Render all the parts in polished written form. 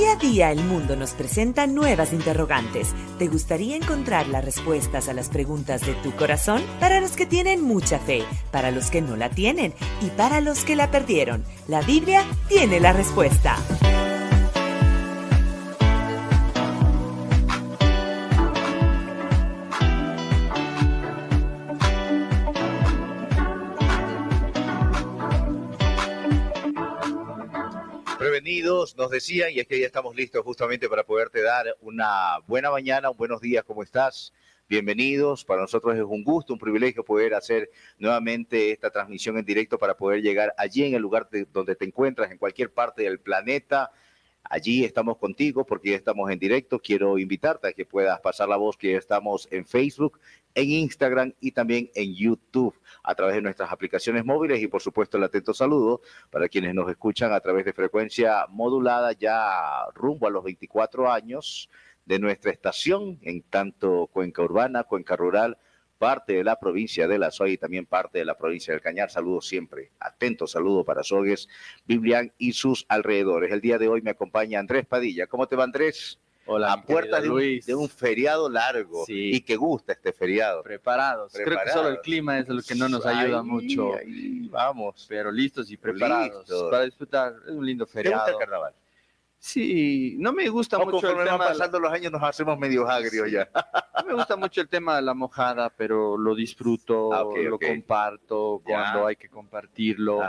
Día a día el mundo nos presenta nuevas interrogantes. ¿Te gustaría encontrar las respuestas a las preguntas de tu corazón? Para los que tienen mucha fe, para los que no la tienen y para los que la perdieron, la Biblia tiene la respuesta. Prevenidos, nos decían, y es que ya estamos listos justamente para poderte dar una buena mañana, un buenos días, ¿cómo estás? Bienvenidos, para nosotros es un gusto, un privilegio poder hacer nuevamente esta transmisión en directo para poder llegar allí en el lugar donde te encuentras, en cualquier parte del planeta. Allí estamos contigo porque ya estamos en directo. Quiero invitarte a que puedas pasar la voz que ya estamos en Facebook, en Instagram y también en YouTube a través de nuestras aplicaciones móviles y por supuesto el atento saludo para quienes nos escuchan a través de frecuencia modulada ya rumbo a los 24 años de nuestra estación en tanto Cuenca Urbana, Cuenca Rural, parte de la provincia de La Soy y también parte de la provincia del Cañar. Saludos siempre, atento saludo para Sogues, Biblián y sus alrededores. El día de hoy me acompaña Andrés Padilla. ¿Cómo te va, Andrés? Hola, a puertas de un feriado largo, sí. Y que gusta este feriado. Preparados. Creo que solo el clima es lo que no nos ayuda mucho. Ahí vamos. Pero listos y preparados para disfrutar. Es un lindo feriado. ¿Te gusta el carnaval? Sí, no me gusta mucho el tema. Van pasando los años nos hacemos medio agrios ya. No me gusta mucho el tema de la mojada, pero lo disfruto, lo comparto cuando hay que compartirlo.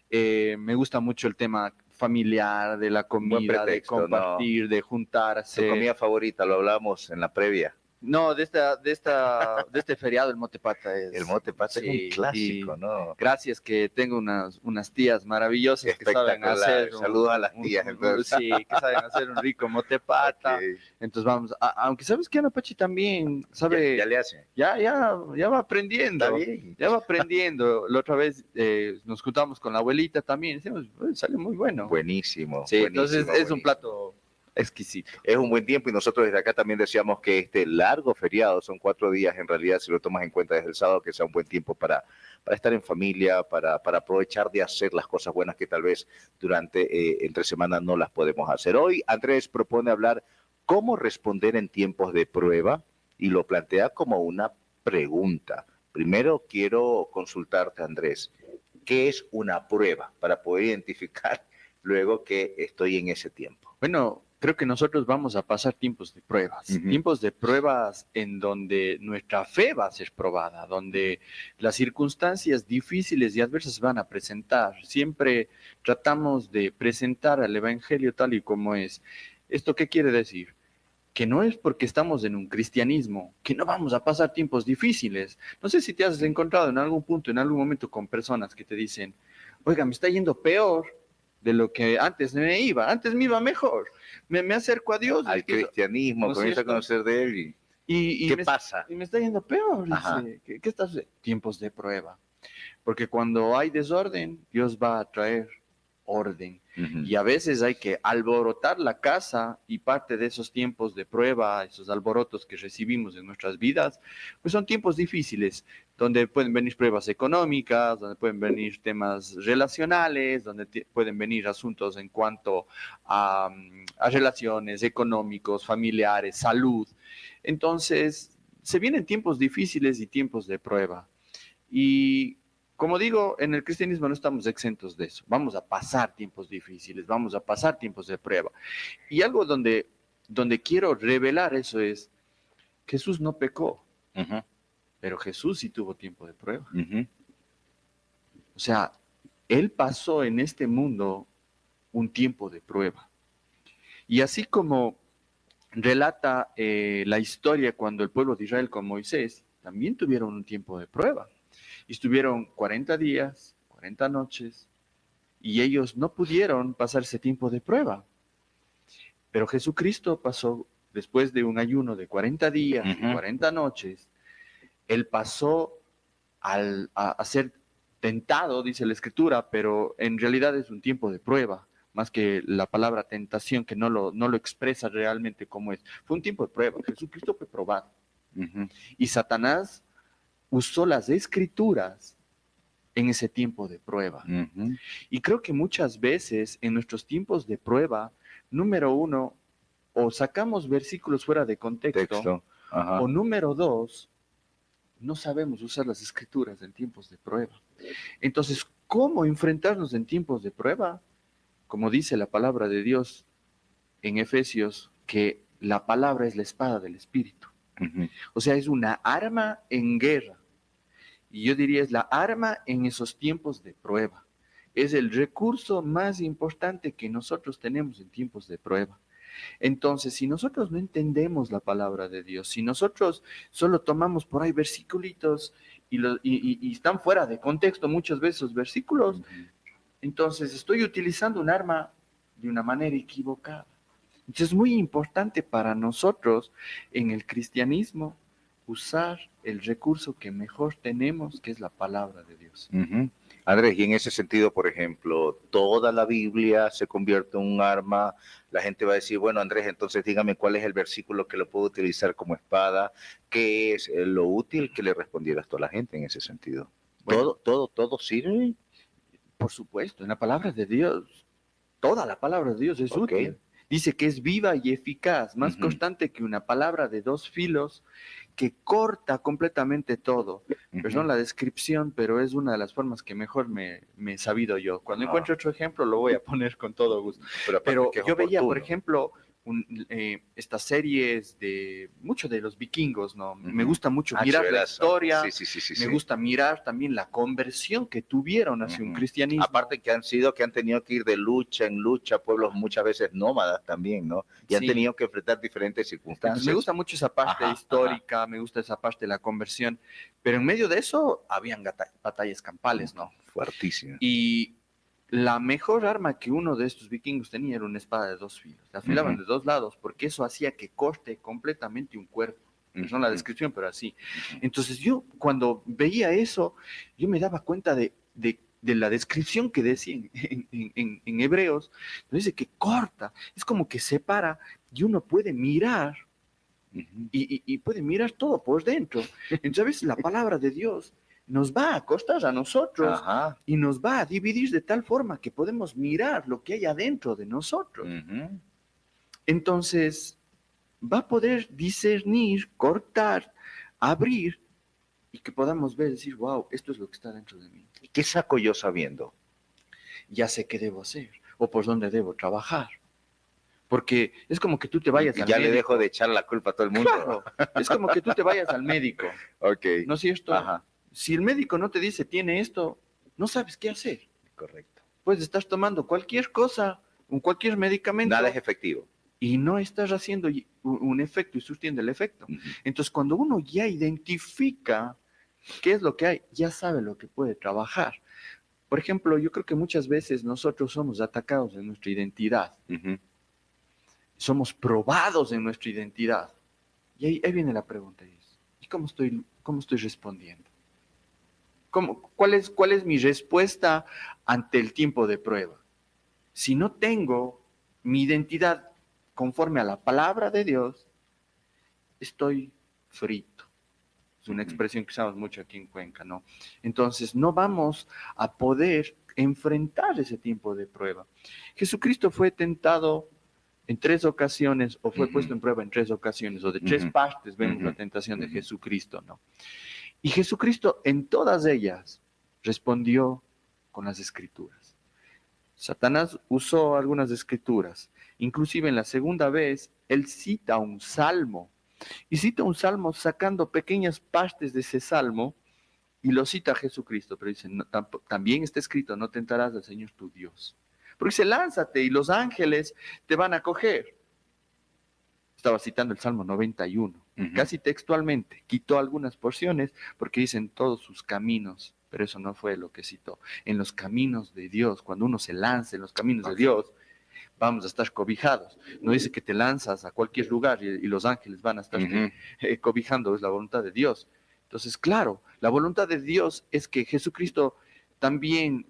Me gusta mucho el tema familiar, de la comida, pretexto, de compartir, de juntarse. ¿Tu comida favorita? Lo hablamos en la previa. No, de este feriado el mote pata es... El mote pata es un clásico, ¿no? Gracias que tengo unas tías maravillosas que saben hacer... Saludos a las tías. Sí, que saben hacer un rico mote pata. Entonces vamos, aunque sabes que Ana Pachi también sabe... Ya le hace. Ya va aprendiendo. Está bien. Ya va aprendiendo. La otra vez nos juntamos con la abuelita también. Decimos, sale muy bueno. Buenísimo. Sí, buenísimo, entonces es un plato... exquisito. Es un buen tiempo y nosotros desde acá también decíamos que este largo feriado, son 4 días en realidad, si lo tomas en cuenta desde el sábado, que sea un buen tiempo para estar en familia, para aprovechar de hacer las cosas buenas que tal vez durante entre semana no las podemos hacer. Hoy Andrés propone hablar cómo responder en tiempos de prueba y lo plantea como una pregunta. Primero quiero consultarte, Andrés, ¿qué es una prueba para poder identificar luego que estoy en ese tiempo? Bueno, creo que nosotros vamos a pasar tiempos de pruebas, tiempos de pruebas en donde nuestra fe va a ser probada, donde las circunstancias difíciles y adversas van a presentar. Siempre tratamos de presentar al Evangelio tal y como es. ¿Esto qué quiere decir? Que no es porque estamos en un cristianismo, que no vamos a pasar tiempos difíciles. No sé si te has encontrado en algún punto, en algún momento con personas que te dicen, oiga, me está yendo peor de lo que antes me iba mejor, me acerco a Dios. Al cristianismo, comienza a conocer de él y ¿qué pasa? Y me está yendo peor, dice, ¿qué estás? Tiempos de prueba, porque cuando hay desorden, Dios va a traer orden, y a veces hay que alborotar la casa, y parte de esos tiempos de prueba, esos alborotos que recibimos en nuestras vidas, pues son tiempos difíciles, donde pueden venir pruebas económicas, donde pueden venir temas relacionales, donde pueden venir asuntos en cuanto a relaciones económicos, familiares, salud. Entonces, se vienen tiempos difíciles y tiempos de prueba. Y como digo, en el cristianismo no estamos exentos de eso. Vamos a pasar tiempos difíciles, vamos a pasar tiempos de prueba. Y algo donde quiero revelar eso es, Jesús no pecó, pero Jesús sí tuvo tiempo de prueba. O sea, Él pasó en este mundo un tiempo de prueba. Y así como relata la historia cuando el pueblo de Israel con Moisés, también tuvieron un tiempo de prueba. Y estuvieron 40 días, 40 noches, y ellos no pudieron pasar ese tiempo de prueba. Pero Jesucristo pasó, después de un ayuno de 40 días y 40 noches, Él pasó a ser tentado, dice la Escritura, pero en realidad es un tiempo de prueba, más que la palabra tentación, que no lo expresa realmente como es. Fue un tiempo de prueba. Jesucristo fue probado. Y Satanás usó las Escrituras en ese tiempo de prueba. Y creo que muchas veces en nuestros tiempos de prueba número uno, o sacamos versículos fuera de contexto, o número dos, no sabemos usar las escrituras en tiempos de prueba. Entonces, ¿cómo enfrentarnos en tiempos de prueba? Como dice la palabra de Dios en Efesios, que la palabra es la espada del Espíritu. O sea, es una arma en guerra. Y yo diría, es la arma en esos tiempos de prueba. Es el recurso más importante que nosotros tenemos en tiempos de prueba. Entonces, si nosotros no entendemos la palabra de Dios, si nosotros solo tomamos por ahí versículos y están fuera de contexto muchas veces esos versículos, entonces estoy utilizando un arma de una manera equivocada. Entonces es muy importante para nosotros en el cristianismo usar el recurso que mejor tenemos, que es la palabra de Dios. Andrés, y en ese sentido, por ejemplo, toda la Biblia se convierte en un arma. La gente va a decir, bueno, Andrés, entonces dígame cuál es el versículo que lo puedo utilizar como espada. ¿Qué es lo útil? Que le respondieras a toda la gente en ese sentido. Bueno, ¿Todo sirve? Por supuesto, en la palabra de Dios, toda la palabra de Dios es útil. Dice que es viva y eficaz, más constante que una palabra de dos filos, que corta completamente todo. Perdón la descripción, pero es una de las formas que mejor me he sabido yo. Cuando encuentre otro ejemplo, lo voy a poner con todo gusto. Pero yo veía, por ejemplo, estas series de muchos de los vikingos, ¿no? Me gusta mucho mirar la historia, me gusta mirar también la conversión que tuvieron hacia un cristianismo. Aparte que han tenido que ir de lucha en lucha, pueblos muchas veces nómadas también, ¿no? Y han tenido que enfrentar diferentes circunstancias. Entonces, me gusta mucho esa parte histórica, me gusta esa parte de la conversión, pero en medio de eso habían batallas campales, ¿no? Fuertísimas. Y la mejor arma que uno de estos vikingos tenía era una espada de dos filos. La afilaban de dos lados porque eso hacía que corte completamente un cuerpo. No la descripción, pero así. Entonces yo cuando veía eso, yo me daba cuenta de la descripción que decía en Hebreos. Dice que corta, es como que separa y uno puede mirar y puede mirar todo por dentro. Entonces a veces la palabra de Dios nos va a acostar a nosotros y nos va a dividir de tal forma que podemos mirar lo que hay adentro de nosotros. Entonces, va a poder discernir, cortar, abrir y que podamos ver, decir, wow, esto es lo que está dentro de mí. ¿Qué saco yo sabiendo? Ya sé qué debo hacer o por dónde debo trabajar. Porque es como que tú te vayas al médico. Ya le dejo de echar la culpa a todo el mundo. Claro, es como que tú te vayas al médico. ¿No es cierto? Si el médico no te dice, tiene esto, no sabes qué hacer. Correcto. Puedes estar tomando cualquier cosa, cualquier medicamento. Nada es efectivo. Y no estás haciendo un efecto y surtiendo el efecto. Entonces, cuando uno ya identifica qué es lo que hay, ya sabe lo que puede trabajar. Por ejemplo, yo creo que muchas veces nosotros somos atacados en nuestra identidad. Somos probados en nuestra identidad. Y ahí viene la pregunta. ¿Y cómo estoy respondiendo? ¿Cuál es mi respuesta ante el tiempo de prueba? Si no tengo mi identidad conforme a la palabra de Dios, estoy frito. Es una expresión que usamos mucho aquí en Cuenca, ¿no? Entonces, no vamos a poder enfrentar ese tiempo de prueba. Jesucristo fue tentado en 3 ocasiones, o fue puesto en prueba en 3 ocasiones, o de 3 partes vemos la tentación de Jesucristo, ¿no? Y Jesucristo en todas ellas respondió con las Escrituras. Satanás usó algunas Escrituras. Inclusive en la segunda vez, él cita un salmo. Y cita un salmo sacando pequeñas partes de ese salmo y lo cita a Jesucristo. Pero dice, no, también está escrito, no tentarás al Señor tu Dios. Porque dice, lánzate y los ángeles te van a coger. Estaba citando el Salmo 91, casi textualmente. Quitó algunas porciones porque dicen todos sus caminos, pero eso no fue lo que citó. En los caminos de Dios, cuando uno se lanza en los caminos de Dios, vamos a estar cobijados. No dice que te lanzas a cualquier lugar y los ángeles van a estar cobijando, es la voluntad de Dios. Entonces, claro, la voluntad de Dios es que Jesucristo también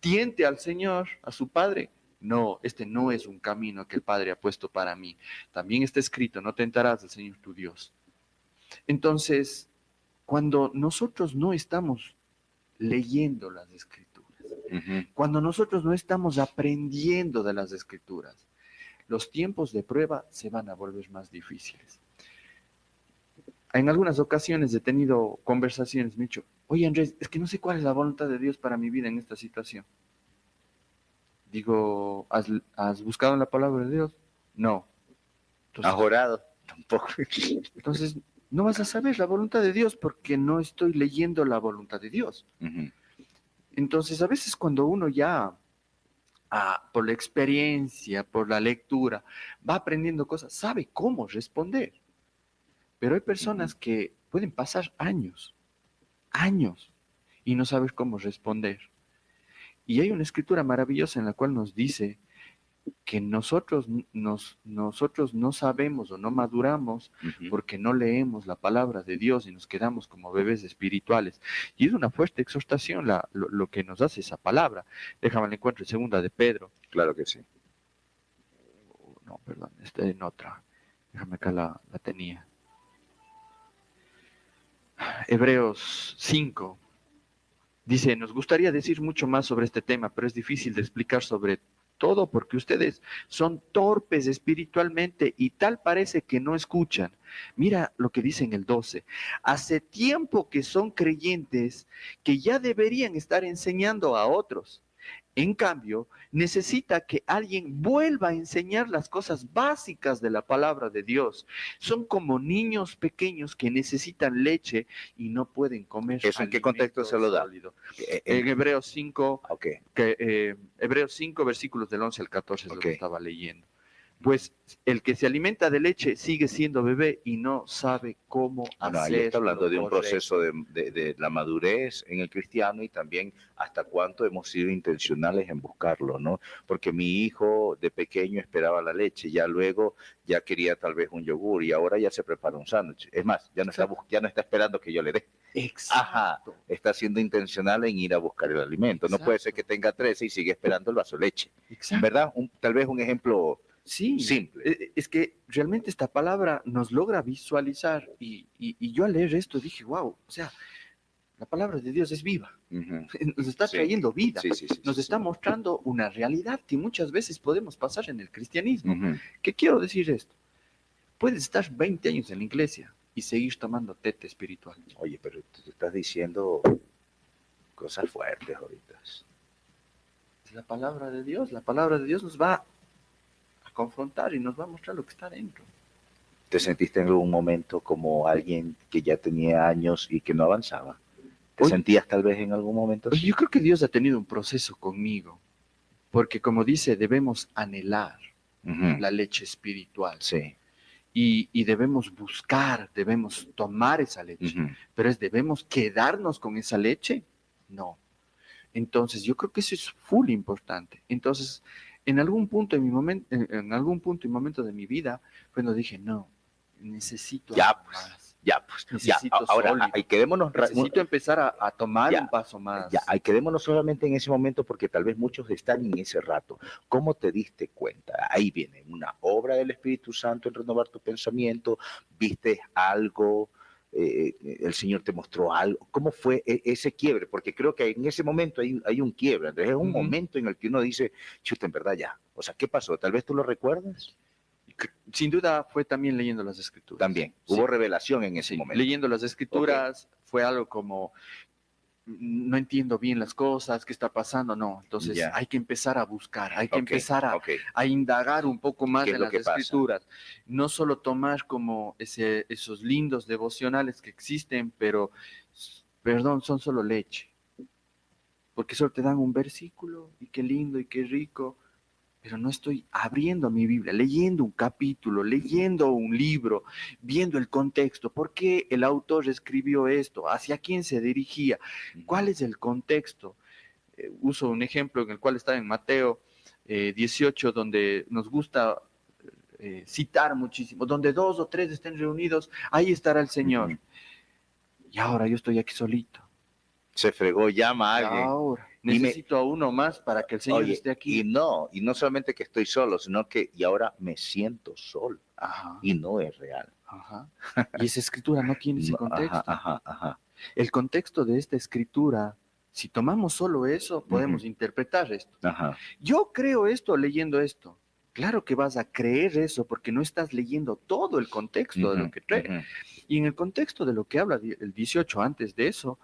tiente al Señor, a su Padre. No, este no es un camino que el Padre ha puesto para mí. También está escrito, no tentarás al Señor tu Dios. Entonces, cuando nosotros no estamos leyendo las Escrituras, cuando nosotros no estamos aprendiendo de las Escrituras, los tiempos de prueba se van a volver más difíciles. En algunas ocasiones he tenido conversaciones, me he dicho, oye Andrés, es que no sé cuál es la voluntad de Dios para mi vida en esta situación. Digo, ¿has buscado en la palabra de Dios? No. ¿Has orado? Tampoco. Entonces, no vas a saber la voluntad de Dios porque no estoy leyendo la voluntad de Dios. Entonces, a veces cuando uno ya, por la experiencia, por la lectura, va aprendiendo cosas, sabe cómo responder. Pero hay personas que pueden pasar años, y no saber cómo responder. Y hay una escritura maravillosa en la cual nos dice que nosotros no sabemos o no maduramos porque no leemos la palabra de Dios y nos quedamos como bebés espirituales. Y es una fuerte exhortación lo que nos hace esa palabra. Déjame la encuentro en segunda de Pedro. Claro que sí. No, perdón, está en otra. Déjame acá la tenía. Hebreos 5. Dice, nos gustaría decir mucho más sobre este tema, pero es difícil de explicar sobre todo porque ustedes son torpes espiritualmente y tal parece que no escuchan. Mira lo que dice en el 12. Hace tiempo que son creyentes que ya deberían estar enseñando a otros. En cambio, necesita que alguien vuelva a enseñar las cosas básicas de la palabra de Dios. Son como niños pequeños que necesitan leche y no pueden comer. ¿Eso en qué contexto se lo da? En Hebreos 5, Okay. Hebreos 5, versículos del 11 al 14 es lo que estaba leyendo. Pues el que se alimenta de leche sigue siendo bebé y no sabe cómo hacerlo. Ahí está hablando de un proceso de la madurez en el cristiano y también hasta cuánto hemos sido intencionales en buscarlo, ¿no? Porque mi hijo de pequeño esperaba la leche, ya luego ya quería tal vez un yogur y ahora ya se prepara un sándwich. Es más, ya no está esperando que yo le dé. Exacto. Ajá, está siendo intencional en ir a buscar el alimento. Exacto. No puede ser que tenga 13 y sigue esperando el vaso de leche. Exacto. ¿Verdad? Tal vez un ejemplo simple. Es que realmente esta palabra nos logra visualizar y yo al leer esto dije, wow, o sea, la palabra de Dios es viva, nos está trayendo vida, nos está mostrando una realidad que muchas veces podemos pasar en el cristianismo. ¿Qué quiero decir esto? Puedes estar 20 años en la iglesia y seguir tomando tete espiritual. Oye, pero tú estás diciendo cosas fuertes ahorita. La palabra de Dios nos va a confrontar y nos va a mostrar lo que está dentro. ¿Te sentiste en algún momento como alguien que ya tenía años y que no avanzaba? ¿Te sentías tal vez en algún momento así? Yo creo que Dios ha tenido un proceso conmigo, porque como dice, debemos anhelar la leche espiritual. Sí. Y debemos buscar, debemos tomar esa leche. Pero ¿debemos quedarnos con esa leche? No. Entonces, yo creo que eso es full importante. Entonces, en algún punto y momento de mi vida, cuando dije, no, necesito más. Ahora, quedémonos. Necesito empezar a tomar un paso más. Quedémonos solamente en ese momento porque tal vez muchos están en ese rato. ¿Cómo te diste cuenta? Ahí viene una obra del Espíritu Santo en renovar tu pensamiento. ¿Viste algo? El Señor te mostró algo. ¿Cómo fue ese quiebre? Porque creo que en ese momento hay un quiebre. Entonces es un momento en el que uno dice, chuta, en verdad ya. O sea, ¿qué pasó? Tal vez tú lo recuerdas. Sin duda fue también leyendo las escrituras. También, hubo revelación en ese momento. Leyendo las escrituras fue algo como, no entiendo bien las cosas, ¿qué está pasando? No, entonces hay que empezar a buscar, hay que empezar a indagar un poco más en las escrituras. No solo tomar como esos lindos devocionales que existen, pero, perdón, son solo leche. Porque solo te dan un versículo y qué lindo y qué rico. Pero no estoy abriendo mi Biblia, leyendo un capítulo, leyendo un libro, viendo el contexto. ¿Por qué el autor escribió esto? ¿Hacia quién se dirigía? ¿Cuál es el contexto? Uso un ejemplo en el cual está en Mateo 18, donde nos gusta citar muchísimo. Donde 2 o 3 estén reunidos, ahí estará el Señor. Y ahora yo estoy aquí solito. Se fregó, llama a alguien. Ahora. Necesito a uno más para que el Señor esté aquí. Y no solamente que estoy solo, sino que y ahora me siento solo. Y no es real. Y esa escritura no tiene ese contexto. El contexto de esta escritura, si tomamos solo eso, podemos interpretar esto. Yo creo esto leyendo esto. Claro que vas a creer eso porque no estás leyendo todo el contexto de lo que trae. Y en el contexto de lo que habla el 18 antes de eso,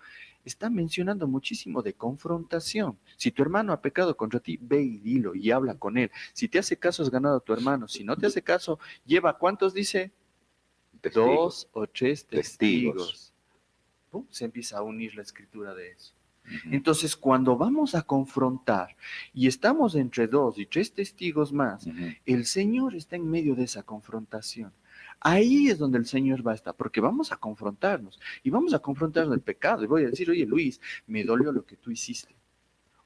está mencionando muchísimo de confrontación. Si tu hermano ha pecado contra ti, ve y dilo y habla con él. Si te hace caso, has ganado a tu hermano. Si no te hace caso, lleva, ¿cuántos dice? Testigos. 2 o 3 testigos. ¡Pum! Se empieza a unir la escritura de eso. Entonces, cuando vamos a confrontar y estamos entre 2 y 3 testigos más, el Señor está en medio de esa confrontación. Ahí es donde el Señor va a estar, porque vamos a confrontarnos y vamos a confrontarnos el pecado. Y voy a decir, oye Luis, me dolió lo que tú hiciste.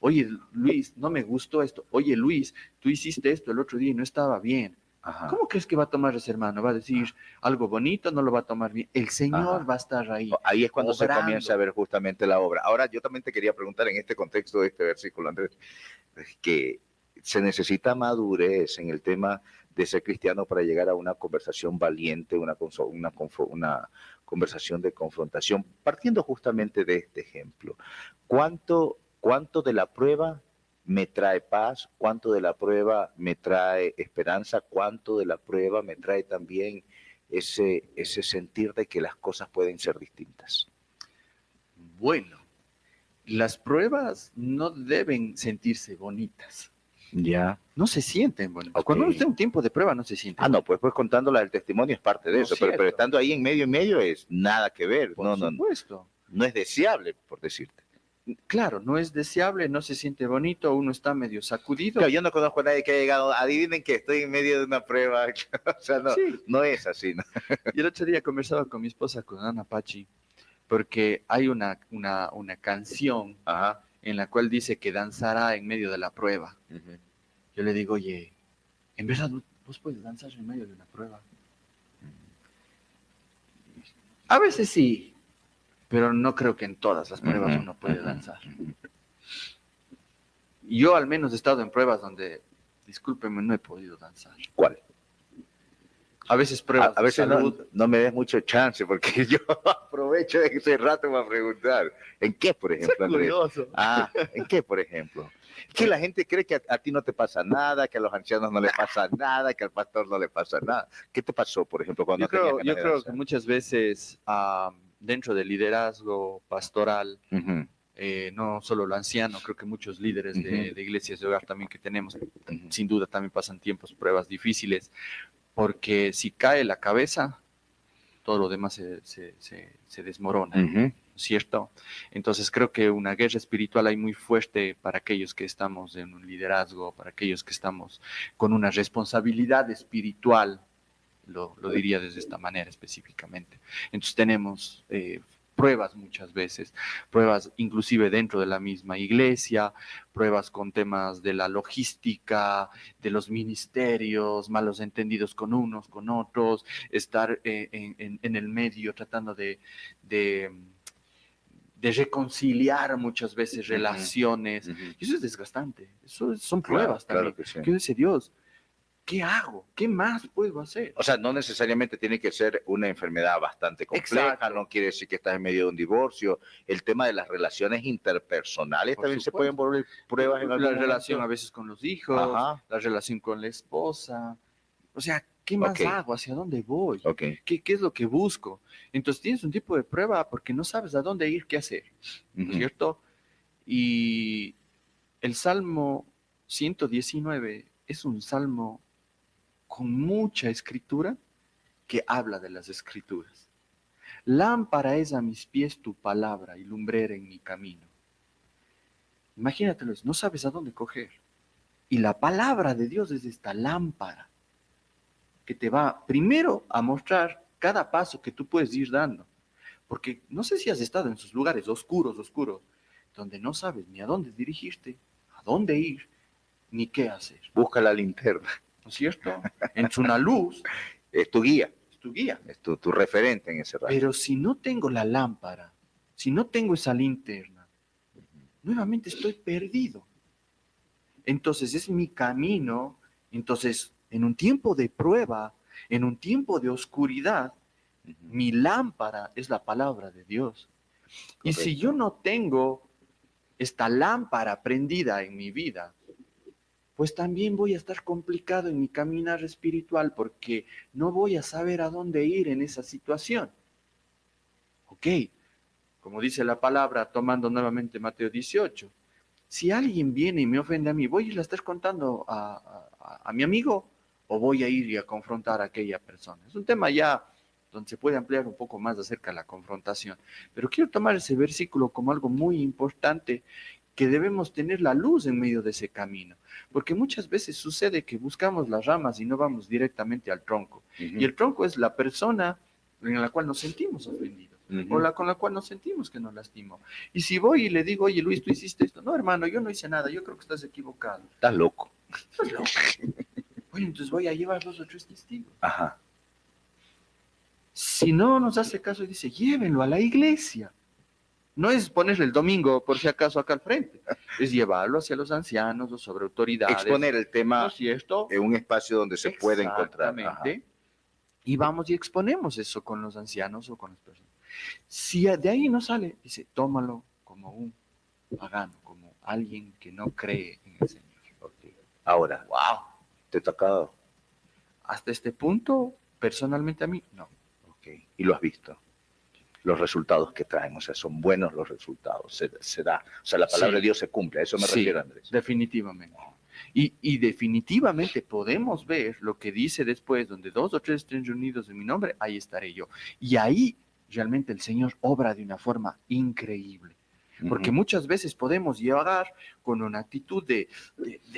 Oye Luis, no me gustó esto. Oye Luis, tú hiciste esto el otro día y no estaba bien. Ajá. ¿Cómo crees que va a tomar ese hermano? ¿Va a decir algo bonito? ¿No lo va a tomar bien? El Señor va a estar ahí. Ahí es cuando obrando. se comienza a ver justamente la obra. Ahora, yo también te quería preguntar en este contexto de este versículo, Andrés, que se necesita madurez en el tema de ser cristiano para llegar a una conversación valiente, una conversación de confrontación, partiendo justamente de este ejemplo. ¿Cuánto de la prueba me trae paz? ¿Cuánto de la prueba me trae esperanza? ¿Cuánto de la prueba me trae también ese sentir de que las cosas pueden ser distintas? Bueno, las pruebas no deben sentirse bonitas. Ya. No se sienten bonitas. Okay. Cuando uno está en un tiempo de prueba no se siente. No, pues contándola del testimonio es parte de No eso, es pero estando ahí en medio es nada que ver. Por supuesto. No es deseable, por decirte. Claro, no es deseable, no se siente bonito, uno está medio sacudido. Claro, yo no conozco a nadie que haya llegado, adivinen que estoy en medio de una prueba. O sea, no, sí. No es así, ¿no? Y el otro día conversaba con mi esposa, con Ana Pachi, porque hay una canción en la cual dice que danzará en medio de la prueba. Yo le digo, oye, ¿en verdad vos puedes danzar en medio de una prueba? A veces sí, pero no creo que en todas las pruebas uno puede danzar. Yo al menos he estado en pruebas donde, discúlpeme, no he podido danzar. ¿Cuál? A veces pruebas a veces no me des mucho chance, porque yo aprovecho de ese rato para preguntar. ¿En qué, por ejemplo, Andrés? ¿En qué, por ejemplo? Es que la gente cree que a ti no te pasa nada, que a los ancianos no les pasa nada, que al pastor no le pasa nada. ¿Qué te pasó, por ejemplo, cuando yo creo que muchas veces dentro del liderazgo pastoral, no solo lo anciano, creo que muchos líderes de iglesias de hogar también que tenemos, sin duda también pasan tiempos, pruebas difíciles, porque si cae la cabeza, todo lo demás se desmorona, ¿cierto? Entonces creo que una guerra espiritual hay muy fuerte para aquellos que estamos en un liderazgo, para aquellos que estamos con una responsabilidad espiritual, lo diría desde esta manera específicamente. Entonces tenemos pruebas muchas veces, pruebas inclusive dentro de la misma iglesia, pruebas con temas de la logística, de los ministerios, malos entendidos con unos, con otros, estar en el medio tratando de reconciliar muchas veces relaciones. Y eso es desgastante, eso son pruebas también. Claro que dice Dios, ¿qué hago? ¿Qué más puedo hacer? O sea, no necesariamente tiene que ser una enfermedad bastante compleja, exacto. No quiere decir que estás en medio de un divorcio. El tema de las relaciones interpersonales por también supuesto. Se pueden volver pruebas en algún momento. La relación a veces con los hijos, la relación con la esposa. O sea, ¿qué más hago? ¿Hacia dónde voy? ¿Qué es lo que busco? Entonces tienes un tipo de prueba porque no sabes a dónde ir, qué hacer, ¿no es cierto? Y el Salmo 119 es un salmo con mucha escritura que habla de las escrituras. Lámpara es a mis pies tu palabra y lumbrera en mi camino. Imagínatelo, no sabes a dónde coger. Y la palabra de Dios es esta lámpara que te va primero a mostrar cada paso que tú puedes ir dando. Porque no sé si has estado en esos lugares oscuros, donde no sabes ni a dónde dirigirte, a dónde ir, ni qué hacer. Busca la linterna. ¿No es cierto? En una luz. Es tu guía. Es tu guía. Es tu referente en ese rato. Pero si no tengo la lámpara, si no tengo esa linterna, nuevamente estoy perdido. Entonces es mi camino. Entonces, en un tiempo de prueba, en un tiempo de oscuridad, mi lámpara es la palabra de Dios. Correcto. Y si yo no tengo esta lámpara prendida en mi vida, pues también voy a estar complicado en mi caminar espiritual porque no voy a saber a dónde ir en esa situación. Ok, como dice la palabra, tomando nuevamente Mateo 18, si alguien viene y me ofende a mí, ¿voy a ir a estar contando a mi amigo o voy a ir y a confrontar a aquella persona? Es un tema ya donde se puede ampliar un poco más acerca de la confrontación. Pero quiero tomar ese versículo como algo muy importante, que debemos tener la luz en medio de ese camino. Porque muchas veces sucede que buscamos las ramas y no vamos directamente al tronco. Y el tronco es la persona en la cual nos sentimos ofendidos. O con la cual nos sentimos que nos lastimó. Y si voy y le digo, oye Luis, tú hiciste esto. No, hermano, yo no hice nada, yo creo que estás equivocado. Estás loco. Estás loco. Oye, entonces voy a llevar 2 o 3 testigos. Ajá. Si no nos hace caso y dice, llévenlo a la iglesia. No es ponerle el domingo, por si acaso, acá al frente. Es llevarlo hacia los ancianos o sobre autoridades. Exponer el tema ¿No es cierto? en un espacio donde se puede encontrar. Exactamente. Y vamos y exponemos eso con los ancianos o con las personas. Si de ahí no sale, dice, tómalo como un pagano, como alguien que no cree en el Señor. Okay. Ahora, wow, ¿te ha tocado? Hasta este punto, personalmente a mí, no. Okay. ¿Y lo has visto? Los resultados que traen, o sea, son buenos los resultados, se da. O sea, la palabra de Dios se cumple, a eso me refiero, Andrés. Definitivamente. Y definitivamente podemos ver lo que dice después, donde 2 o 3 estén reunidos en mi nombre, ahí estaré yo. Y ahí realmente el Señor obra de una forma increíble. Porque muchas veces podemos llegar con una actitud de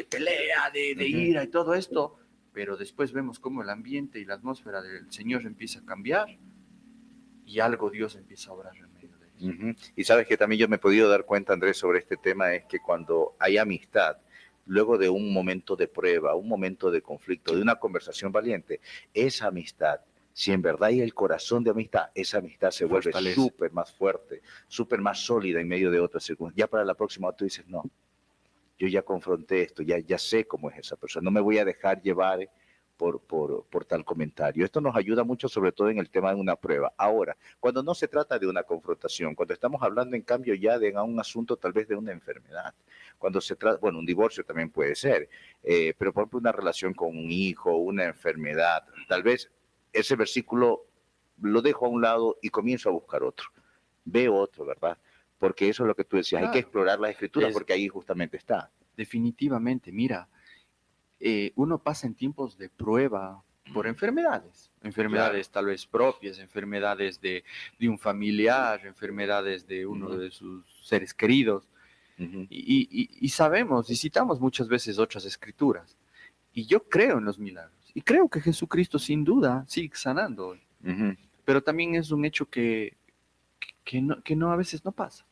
pelea, de ira y todo esto, pero después vemos cómo el ambiente y la atmósfera del Señor empieza a cambiar y algo Dios empieza a obrar en medio de eso. Y sabes que también yo me he podido dar cuenta, Andrés, sobre este tema, es que cuando hay amistad, luego de un momento de prueba, un momento de conflicto, de una conversación valiente, esa amistad, si en verdad hay el corazón de amistad, esa amistad se vuelve súper más fuerte, súper más sólida en medio de otras circunstancias. Ya para la próxima tú dices, no, yo ya confronté esto, ya sé cómo es esa persona, no me voy a dejar llevar por tal comentario. Esto nos ayuda mucho, sobre todo en el tema de una prueba. Ahora, cuando no se trata de una confrontación, cuando estamos hablando, en cambio, ya de un asunto tal vez de una enfermedad, cuando se trata, bueno, un divorcio también puede ser, pero por ejemplo una relación con un hijo, una enfermedad, tal vez ese versículo lo dejo a un lado y comienzo a buscar otro. Veo otro, ¿verdad? Porque eso es lo que tú decías, hay que explorar las escrituras porque ahí justamente está. Definitivamente, mira, uno pasa en tiempos de prueba por enfermedades tal vez propias, enfermedades de un familiar, enfermedades de uno de sus seres queridos, y sabemos y citamos muchas veces otras escrituras, y yo creo en los milagros, y creo que Jesucristo sin duda sigue sanando hoy, pero también es un hecho que no a veces no pasa.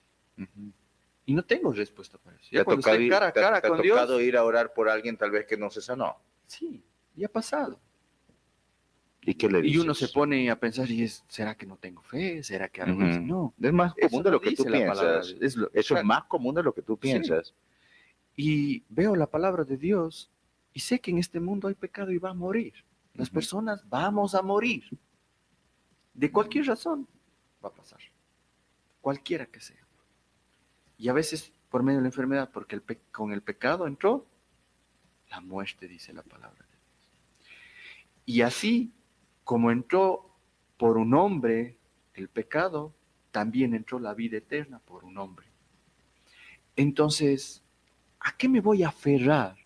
Y no tengo respuesta para eso. Ya cuando estoy cara a cara con Dios. ¿Te ha tocado ir a orar por alguien tal vez que no se sanó? Sí, ya ha pasado. ¿Y qué le dices? Y uno se pone a pensar, ¿será que no tengo fe? ¿Será que algo así? No. Es más común de lo que tú piensas. Eso es más común de lo que tú piensas. Sí. Y veo la palabra de Dios y sé que en este mundo hay pecado y va a morir. Las personas vamos a morir. De cualquier razón va a pasar. Cualquiera que sea. Y a veces por medio de la enfermedad, porque con el pecado entró la muerte, dice la palabra de Dios. Y así como entró por un hombre el pecado, también entró la vida eterna por un hombre. Entonces, ¿a qué me voy a aferrar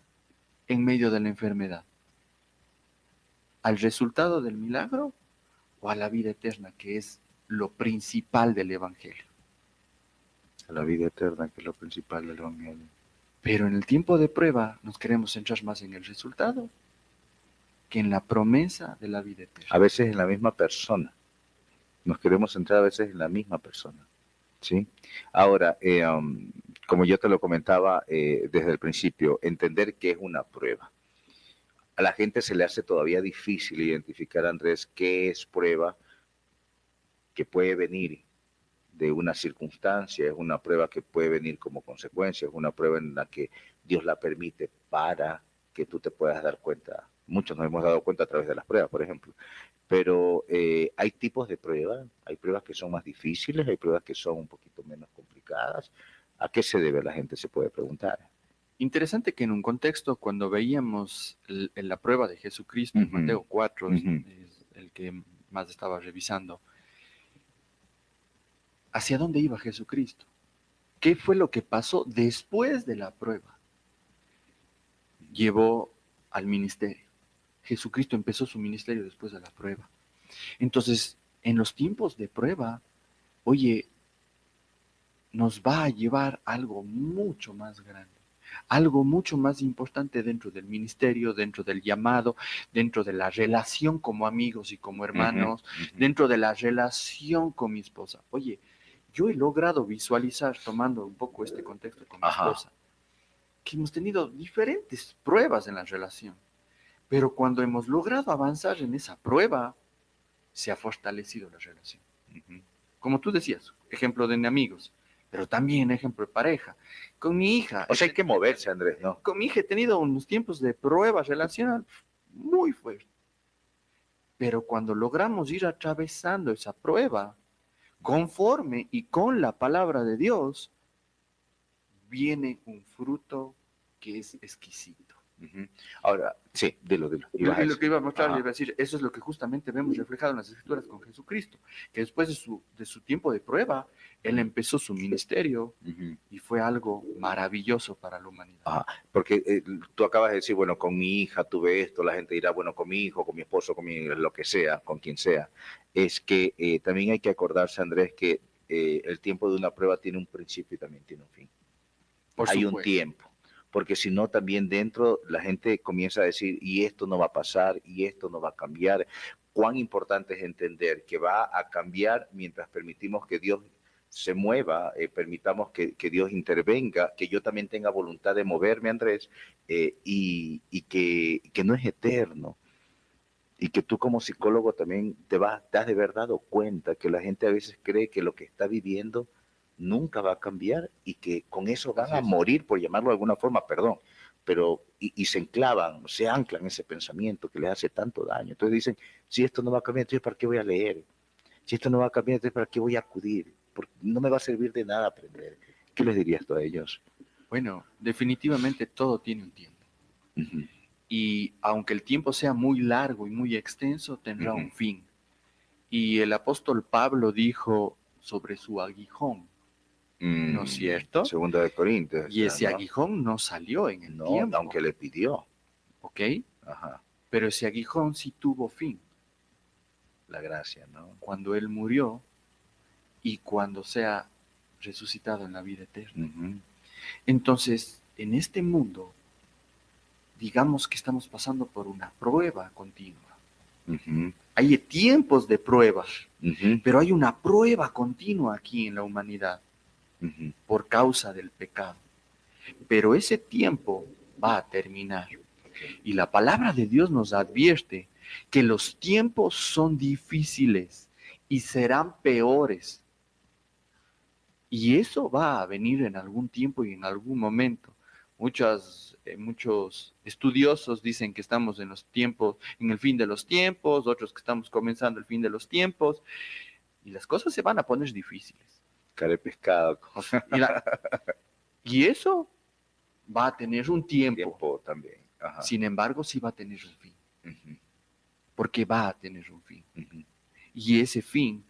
en medio de la enfermedad? ¿Al resultado del milagro o a la vida eterna, que es lo principal del Evangelio? A la vida eterna, que es lo principal del Evangelio. Pero en el tiempo de prueba nos queremos centrar más en el resultado que en la promesa de la vida eterna. A veces en la misma persona. Nos queremos centrar a veces en la misma persona. ¿Sí? Ahora, como yo te lo comentaba desde el principio, entender que es una prueba. A la gente se le hace todavía difícil identificar, Andrés, qué es prueba que puede venir de una circunstancia, es una prueba que puede venir como consecuencia, es una prueba en la que Dios la permite para que tú te puedas dar cuenta. Muchos nos hemos dado cuenta a través de las pruebas, por ejemplo. Pero hay tipos de pruebas, hay pruebas que son más difíciles, hay pruebas que son un poquito menos complicadas. ¿A qué se debe? La gente se puede preguntar. Interesante que en un contexto, cuando veíamos la prueba de Jesucristo en Mateo 4, es el que más estaba revisando, ¿hacia dónde iba Jesucristo? ¿Qué fue lo que pasó después de la prueba? Llevó al ministerio. Jesucristo empezó su ministerio después de la prueba. Entonces, en los tiempos de prueba, oye, nos va a llevar algo mucho más grande, algo mucho más importante dentro del ministerio, dentro del llamado, dentro de la relación como amigos y como hermanos, dentro de la relación con mi esposa. Oye, yo he logrado visualizar, tomando un poco este contexto con mi esposa, que hemos tenido diferentes pruebas en la relación, pero cuando hemos logrado avanzar en esa prueba, se ha fortalecido la relación. Como tú decías, ejemplo de amigos, pero también ejemplo de pareja. Con mi hija... O sea, hay que moverse, Andrés, ¿no? Con mi hija he tenido unos tiempos de prueba relacional muy fuertes. Pero cuando logramos ir atravesando esa prueba, conforme y con la palabra de Dios, viene un fruto que es exquisito. Ahora, sí, dilo. Y lo que iba a mostrar, iba a decir, eso es lo que justamente vemos reflejado en las Escrituras con Jesucristo, que después de su tiempo de prueba, Él empezó su ministerio y fue algo maravilloso para la humanidad. Porque tú acabas de decir, bueno, con mi hija tuve esto, la gente dirá, bueno, con mi hijo, con mi esposo, con lo que sea, con quien sea. Es que también hay que acordarse, Andrés, que el tiempo de una prueba tiene un principio y también tiene un fin. Hay un tiempo. Porque si no, también dentro la gente comienza a decir, y esto no va a pasar, y esto no va a cambiar. Cuán importante es entender que va a cambiar mientras permitimos que Dios se mueva, permitamos que Dios intervenga, que yo también tenga voluntad de moverme, Andrés, y que no es eterno. Y que tú como psicólogo también te has de haber dado cuenta que la gente a veces cree que lo que está viviendo nunca va a cambiar y que con eso van a morir, por llamarlo de alguna forma, perdón, pero y se enclavan, se anclan en ese pensamiento que les hace tanto daño. Entonces dicen, si esto no va a cambiar, entonces ¿para qué voy a leer? Si esto no va a cambiar, entonces ¿para qué voy a acudir? Porque no me va a servir de nada aprender. ¿Qué les dirías tú a ellos? Bueno, definitivamente todo tiene un tiempo. Y aunque el tiempo sea muy largo y muy extenso, tendrá un fin. Y el apóstol Pablo dijo sobre su aguijón, ¿no es cierto? Segunda de Corintios. Y ese aguijón no salió en el tiempo. Aunque le pidió. ¿Ok? Pero ese aguijón sí tuvo fin. La gracia, ¿no? Cuando él murió y cuando sea resucitado en la vida eterna. Entonces, en este mundo, digamos que estamos pasando por una prueba continua. Hay tiempos de pruebas, pero hay una prueba continua aquí en la humanidad por causa del pecado. Pero ese tiempo va a terminar. Y la palabra de Dios nos advierte que los tiempos son difíciles y serán peores. Y eso va a venir en algún tiempo y en algún momento. Muchos estudiosos dicen que estamos en el fin de los tiempos, otros que estamos comenzando el fin de los tiempos, y las cosas se van a poner difíciles. Care pescado. Y eso va a tener un tiempo también. Sin embargo, sí va a tener un fin. Porque va a tener un fin. Y ese fin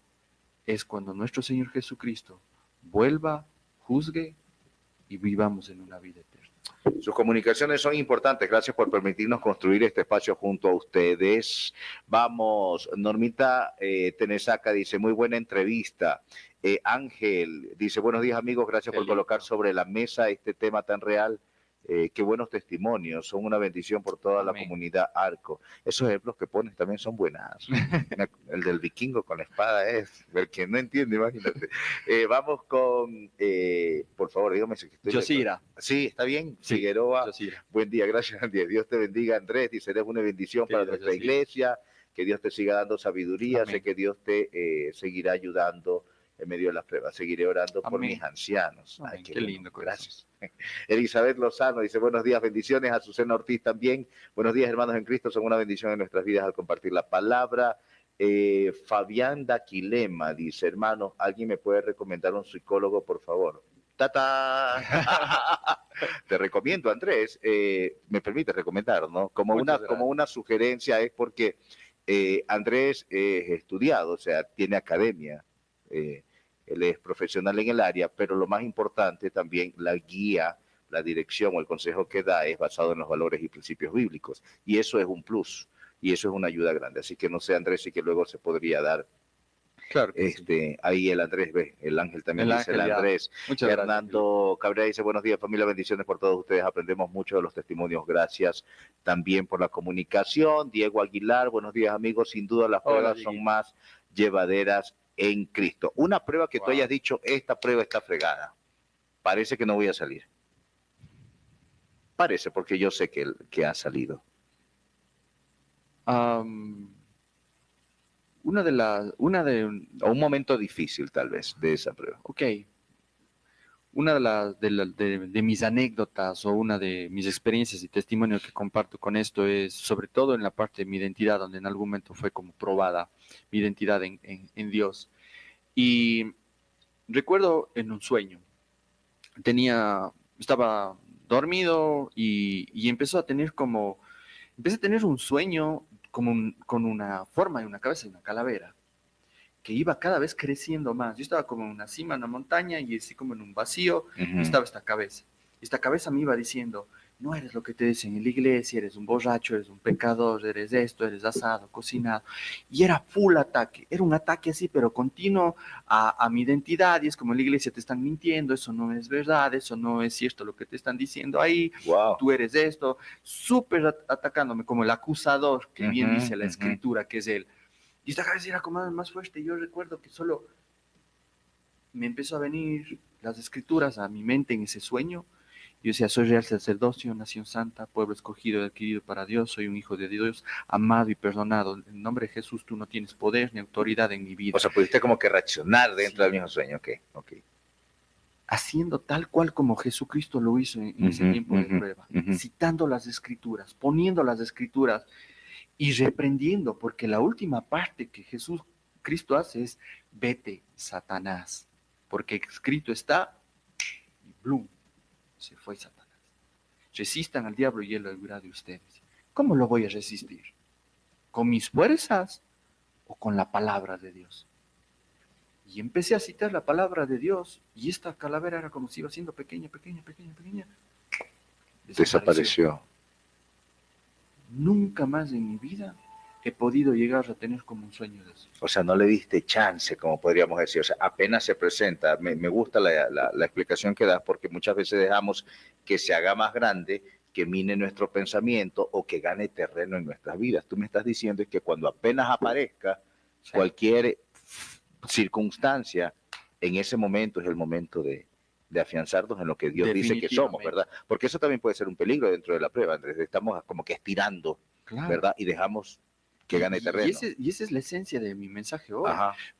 es cuando nuestro Señor Jesucristo vuelva, juzgue y vivamos en una vida eterna. Sus comunicaciones son importantes. Gracias por permitirnos construir este espacio junto a ustedes. Vamos, Normita Tenesaca dice, muy buena entrevista. Ángel dice, buenos días amigos, gracias por colocar sobre la mesa este tema tan real. Qué buenos testimonios, son una bendición por toda la comunidad Arco. Esos ejemplos que pones también son buenas. El del vikingo con la espada es, el que no entiende, imagínate. Vamos con, por favor, dígame si estoy... Yosira. Sí, está bien. Sí, Figueroa, Yosira. Buen día, gracias Andrés. Dios te bendiga, Andrés, y serás una bendición para nuestra iglesia, que Dios te siga dando sabiduría, sé que Dios te seguirá ayudando en medio de las pruebas. Seguiré orando por mis ancianos. Ay, qué lindo. Gracias. Elizabeth Lozano dice, buenos días, bendiciones. Azucena Ortiz también. Buenos días, hermanos en Cristo. Son una bendición en nuestras vidas al compartir la palabra. Fabián Daquilema dice, hermano, ¿alguien me puede recomendar un psicólogo, por favor? ¡Tata! Te recomiendo, Andrés, me permite recomendar, ¿no? Como una sugerencia es porque Andrés es estudiado, o sea, tiene academia, él es profesional en el área, pero lo más importante también, la guía, la dirección o el consejo que da es basado en los valores y principios bíblicos, y eso es un plus, y eso es una ayuda grande. Así que no sé, Andrés, sí que luego se podría dar. Claro que sí. Ahí el Andrés ve, el Ángel también El dice, el Ángel, ya. Andrés. Muchas gracias, Ángel. Hernando Cabrera dice, buenos días familia, bendiciones por todos ustedes, aprendemos mucho de los testimonios, gracias también por la comunicación. Diego Aguilar, buenos días amigos, sin duda las Hola, pruebas son más llevaderas en Cristo. Una prueba que tú hayas dicho, esta prueba está fregada, parece que no voy a salir. Parece, porque yo sé que ha salido. O un momento difícil, tal vez, de esa prueba. Ok. Una de mis anécdotas o una de mis experiencias y testimonios que comparto con esto es sobre todo en la parte de mi identidad, donde en algún momento fue como probada mi identidad en Dios. Y recuerdo en un sueño, estaba dormido y empecé a tener un sueño con una forma de una cabeza de una calavera que iba cada vez creciendo más. Yo estaba como en una cima, en una montaña, y así como en un vacío, estaba esta cabeza. Esta cabeza me iba diciendo, no eres lo que te dicen en la iglesia, eres un borracho, eres un pecador, eres esto, eres asado, cocinado. Y era full ataque, era un ataque así, pero continuo a mi identidad, y es como en la iglesia te están mintiendo, eso no es verdad, eso no es cierto lo que te están diciendo ahí, tú eres esto, súper atacándome como el acusador, que bien dice la escritura, que es él. Y esta cabeza era como más fuerte. Yo recuerdo que solo me empezó a venir las escrituras a mi mente en ese sueño. Yo decía, soy real sacerdocio, nación santa, pueblo escogido y adquirido para Dios, soy un hijo de Dios, amado y perdonado. En nombre de Jesús tú no tienes poder ni autoridad en mi vida. O sea, pudiste como que reaccionar dentro del mismo sueño. Ok. Haciendo tal cual como Jesucristo lo hizo en ese tiempo de prueba, citando las escrituras, poniendo las escrituras y reprendiendo, porque la última parte que Cristo hace es, vete, Satanás, porque escrito está, y ¡blum!, se fue Satanás. Resistan al diablo y él lo librará de ustedes. ¿Cómo lo voy a resistir? ¿Con mis fuerzas o con la palabra de Dios? Y empecé a citar la palabra de Dios, y esta calavera era como si iba siendo pequeña. Desapareció. Nunca más en mi vida he podido llegar a tener como un sueño de eso. O sea, no le diste chance, como podríamos decir. O sea, apenas se presenta. Me gusta la explicación que das, porque muchas veces dejamos que se haga más grande, que mine nuestro pensamiento o que gane terreno en nuestras vidas. Tú me estás diciendo que cuando apenas aparezca cualquier circunstancia, en ese momento es el momento de afianzarnos en lo que Dios dice que somos, ¿verdad? Porque eso también puede ser un peligro dentro de la prueba, Andrés. Estamos como que estirando, ¿verdad? Y dejamos que gane terreno. Y esa es la esencia de mi mensaje hoy.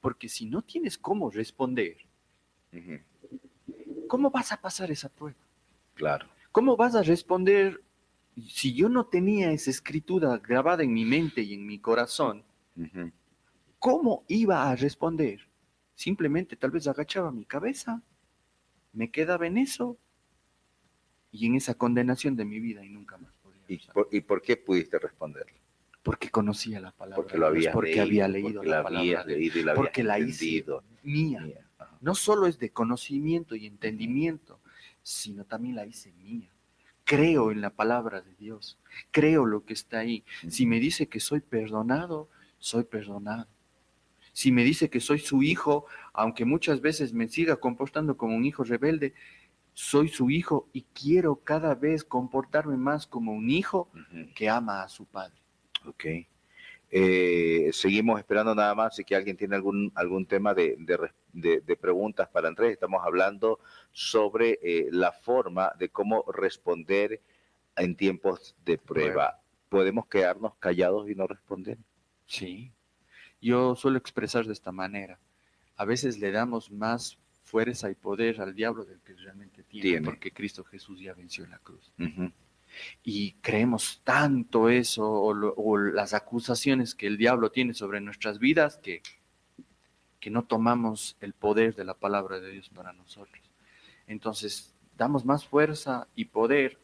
Porque si no tienes cómo responder, ¿cómo vas a pasar esa prueba? Claro. ¿Cómo vas a responder si yo no tenía esa escritura grabada en mi mente y en mi corazón? ¿Cómo iba a responder? Simplemente tal vez agachaba mi cabeza, me quedaba en eso y en esa condenación de mi vida y nunca más podía. ¿Y por qué pudiste responder? Porque conocía la palabra, porque lo habías porque leído, había leído la palabra, leído y la porque la entendido. hice mía. No solo es de conocimiento y entendimiento, sino también la hice mía. Creo en la palabra de Dios, creo lo que está ahí. Si me dice que soy perdonado, soy perdonado. Si me dice que soy su hijo, aunque muchas veces me siga comportando como un hijo rebelde, soy su hijo y quiero cada vez comportarme más como un hijo que ama a su padre. Ok. Seguimos esperando nada más si que alguien tiene algún tema de preguntas para Andrés. Estamos hablando sobre la forma de cómo responder en tiempos de prueba. ¿Podemos quedarnos callados y no responder? Sí. Yo suelo expresar de esta manera. A veces le damos más fuerza y poder al diablo del que realmente tiene. Porque Cristo Jesús ya venció en la cruz. Y creemos tanto eso o las acusaciones que el diablo tiene sobre nuestras vidas que no tomamos el poder de la palabra de Dios para nosotros. Entonces, damos más fuerza y poder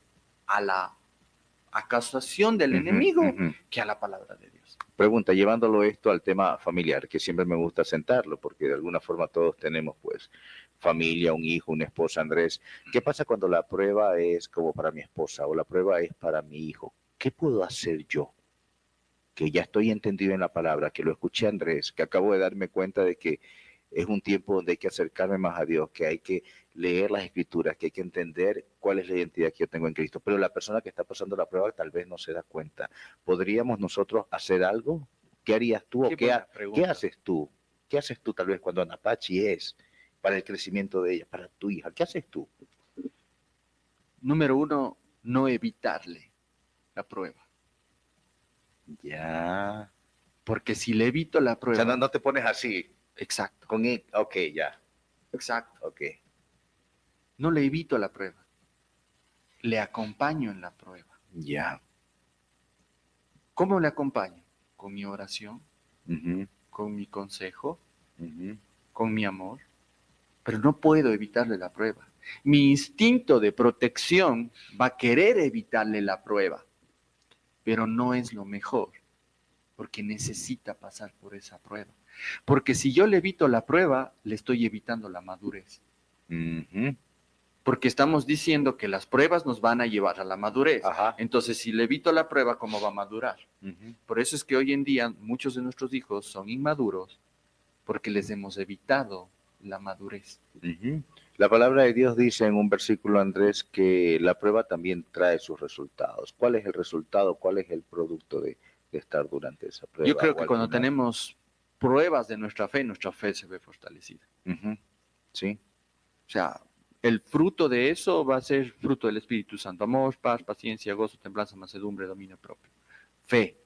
a la acusación del enemigo que a la palabra de Dios. Pregunta, llevándolo esto al tema familiar, que siempre me gusta sentarlo, porque de alguna forma todos tenemos, pues, familia, un hijo, una esposa, Andrés. ¿Qué pasa cuando la prueba es como para mi esposa o la prueba es para mi hijo? ¿Qué puedo hacer yo? Que ya estoy entendido en la palabra, que lo escuché Andrés, que acabo de darme cuenta de que es un tiempo donde hay que acercarme más a Dios, que hay que leer las escrituras, que hay que entender cuál es la identidad que yo tengo en Cristo. Pero la persona que está pasando la prueba tal vez no se da cuenta. ¿Podríamos nosotros hacer algo? ¿Qué harías tú o qué haces tú? ¿Qué haces tú tal vez cuando Anapachi es para el crecimiento de ella, para tu hija? ¿Qué haces tú? Número 1, no evitarle la prueba. Ya. Porque si le evito la prueba... O sea, no te pones así. Exacto. Ok, ya. Exacto. Ok. No le evito la prueba. Le acompaño en la prueba. Ya. ¿Cómo le acompaño? Con mi oración, con mi consejo, con mi amor. Pero no puedo evitarle la prueba. Mi instinto de protección va a querer evitarle la prueba, pero no es lo mejor, porque necesita pasar por esa prueba. Porque si yo le evito la prueba, le estoy evitando la madurez. Porque estamos diciendo que las pruebas nos van a llevar a la madurez. Ajá. Entonces, si le evito la prueba, ¿cómo va a madurar? Por eso es que hoy en día muchos de nuestros hijos son inmaduros, porque les hemos evitado la madurez. La palabra de Dios dice en un versículo, Andrés, que la prueba también trae sus resultados. ¿Cuál es el resultado? ¿Cuál es el producto de estar durante esa prueba? Yo creo que cuando tenemos pruebas de nuestra fe se ve fortalecida. Sí. O sea, el fruto de eso va a ser fruto del Espíritu Santo. Amor, paz, paciencia, gozo, templanza, mansedumbre, dominio propio. Fe,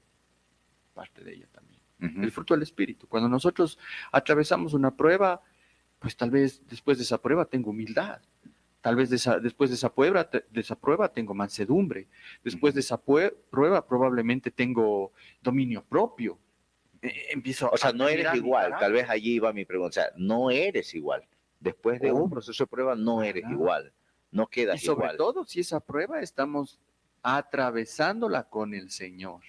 parte de ella también. El fruto del Espíritu. Cuando nosotros atravesamos una prueba, pues tal vez después de esa prueba tengo humildad. Tal vez después de esa prueba tengo mansedumbre. Después de esa prueba probablemente tengo dominio propio. Empiezo o sea, no eres igual. Tal vez allí iba mi pregunta. O sea, no eres igual. Después de un proceso de prueba no eres igual. No quedas igual. Y sobre todo si esa prueba estamos atravesándola con el Señor.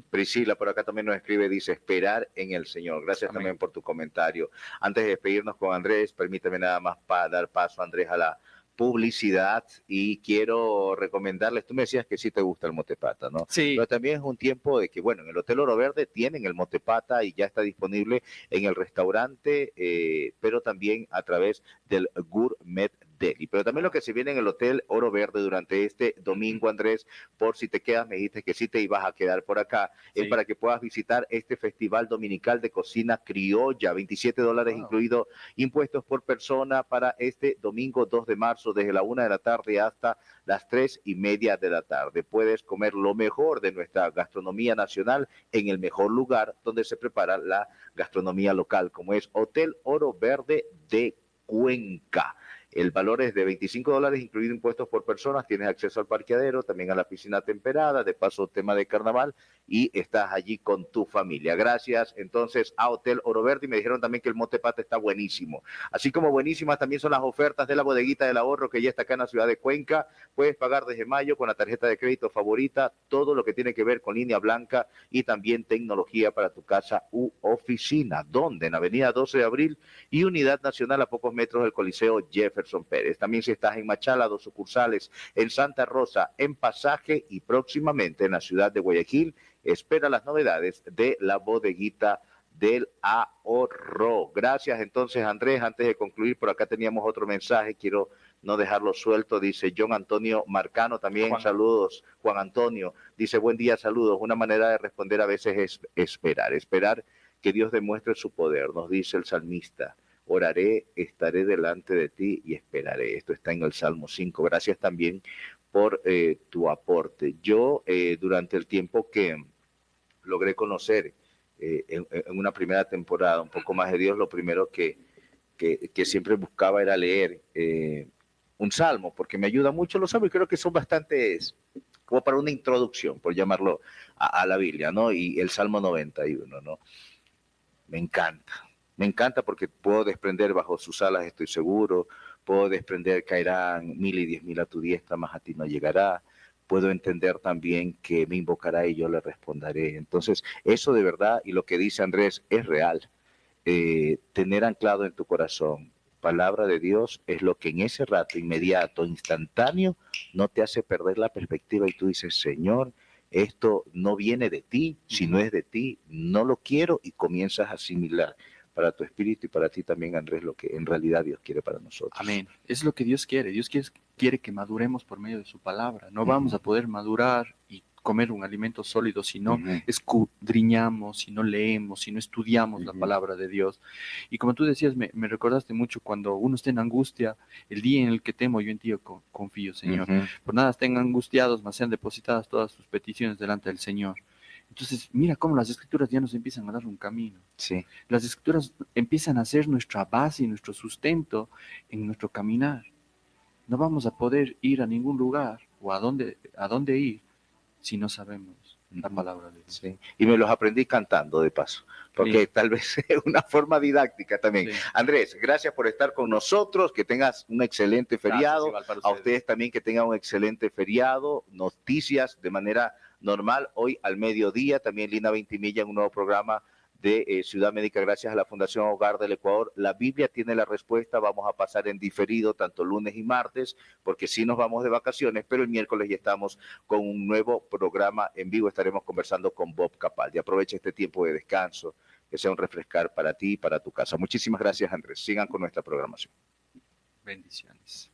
Priscila por acá también nos escribe, dice, esperar en el Señor. Gracias también por tu comentario. Antes de despedirnos con Andrés, permíteme nada más dar paso, Andrés, a la publicidad y quiero recomendarles, tú me decías que sí te gusta el motepata, ¿no? Sí. Pero también es un tiempo de que, bueno, en el Hotel Oro Verde tienen el motepata y ya está disponible en el restaurante, pero también a través del Gourmet Deli. Pero también lo que se viene en el Hotel Oro Verde durante este domingo, Andrés, por si te quedas, me dijiste que sí te ibas a quedar por acá, es para que puedas visitar este Festival Dominical de Cocina Criolla, $27 incluido impuestos por persona para este domingo 2 de marzo, desde la 1 de la tarde hasta las 3:30 de la tarde. Puedes comer lo mejor de nuestra gastronomía nacional en el mejor lugar donde se prepara la gastronomía local, como es Hotel Oro Verde de Cuenca. El valor es de $25, incluido impuestos por personas. Tienes acceso al parqueadero, también a la piscina temperada, de paso tema de carnaval, y estás allí con tu familia. Gracias entonces a Hotel Oro Verde, y me dijeron también que el motepata está buenísimo. Así como buenísimas también son las ofertas de la bodeguita del ahorro, que ya está acá en la ciudad de Cuenca. Puedes pagar desde mayo con la tarjeta de crédito favorita todo lo que tiene que ver con línea blanca y también tecnología para tu casa u oficina. ¿Dónde? En Avenida 12 de Abril y Unidad Nacional, a pocos metros del Coliseo Jefferson Pérez. También si estás en Machala, 2 sucursales, en Santa Rosa, en Pasaje y próximamente en la ciudad de Guayaquil. Espera las novedades de la bodeguita del ahorro. Gracias entonces, Andrés. Antes de concluir, por acá teníamos otro mensaje, quiero no dejarlo suelto. Dice John Antonio Marcano también, saludos. Juan Antonio dice, buen día, saludos. Una manera de responder a veces es esperar que Dios demuestre su poder, nos dice el salmista. Oraré, estaré delante de ti y esperaré. Esto está en el Salmo 5. Gracias también por tu aporte. Yo, durante el tiempo que logré conocer en una primera temporada un poco más de Dios, lo primero que siempre buscaba era leer un salmo, porque me ayuda mucho los salmos y creo que son bastantes, como para una introducción, por llamarlo, a la Biblia, ¿no? Y el Salmo 91, ¿no? Me encanta. Me encanta porque puedo desprender bajo sus alas, estoy seguro. Puedo desprender, caerán 1000 y 10.000 a tu diestra, mas a ti no llegará. Puedo entender también que me invocará y yo le responderé. Entonces, eso de verdad, y lo que dice Andrés, es real. Tener anclado en tu corazón palabra de Dios es lo que en ese rato inmediato, instantáneo, no te hace perder la perspectiva y tú dices, Señor, esto no viene de ti, si no es de ti, no lo quiero, y comienzas a asimilar para tu espíritu y para ti también, Andrés, lo que en realidad Dios quiere para nosotros. Amén. Es lo que Dios quiere. Dios quiere que maduremos por medio de su palabra. No vamos a poder madurar y comer un alimento sólido si no escudriñamos, si no leemos, si no estudiamos la palabra de Dios. Y como tú decías, me recordaste mucho cuando uno está en angustia, el día en el que temo, yo en ti confío, Señor. Por nada estén angustiados, mas sean depositadas todas sus peticiones delante del Señor. Entonces, mira cómo las escrituras ya nos empiezan a dar un camino. Sí. Las escrituras empiezan a ser nuestra base y nuestro sustento en nuestro caminar. No vamos a poder ir a ningún lugar o a dónde ir si no sabemos la palabra de Dios. Sí. Y me los aprendí cantando de paso, porque tal vez es una forma didáctica también. Sí. Andrés, gracias por estar con nosotros, que tengas un excelente feriado. A ustedes también que tengan un excelente feriado. Noticias de manera normal hoy al mediodía, también Lina Ventimilla en un nuevo programa de Ciudad Médica, gracias a la Fundación Hogar del Ecuador. La Biblia tiene la respuesta, vamos a pasar en diferido tanto lunes y martes, porque sí nos vamos de vacaciones, pero el miércoles ya estamos con un nuevo programa en vivo, estaremos conversando con Bob Capaldi. Aprovecha este tiempo de descanso, que sea un refrescar para ti y para tu casa. Muchísimas gracias, Andrés. Sigan con nuestra programación. Bendiciones.